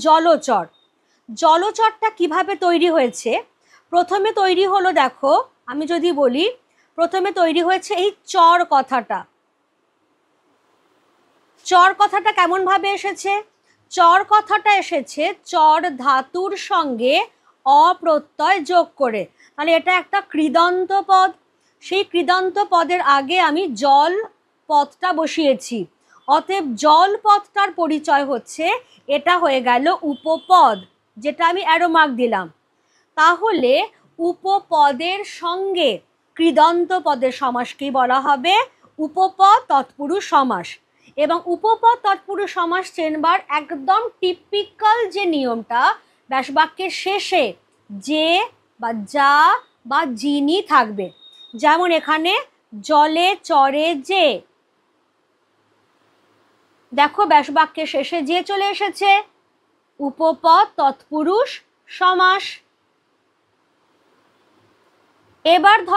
জলচর। জলচরটা কিভাবে তৈরি হয়েছে? প্রথমে তৈরি হলো, দেখো আমি যদি বলি, প্রথমে তৈরি হয়েছে এই চর কথাটা। চর কথাটা কেমন ভাবে এসেছে? চর কথাটা এসেছে চর ধাতুর সঙ্গে অপ্রত্যয় যোগ করে। তাহলে এটা একটা কৃদন্ত পদ। সেই কৃদন্ত পদের আগে আমি জল পদটা বসিয়েছি, অতএব জল পদটার পরিচয় হচ্ছে, এটা হয়ে গেল উপপদ, যেটা আমি অ্যারো মার্ক দিলাম। তাহলে উপপদের সঙ্গে কৃদন্ত পদের সমাসকেই বলা হবে উপপদ তৎপুরুষ সমাস। এবং উপপদ তৎপুরুষ সমাস চেনবার একদম টিপিক্যাল যে নিয়মটা, ব্যাসবাক্যের শেষে যে বা যা বা যিনি থাকবে। যেমন এখানে জলে চরে যে, দেখো ব্যাসবাক্যের শেষে যে চলে এসেছে, উপপদ তৎপুরুষ সমাস। এবার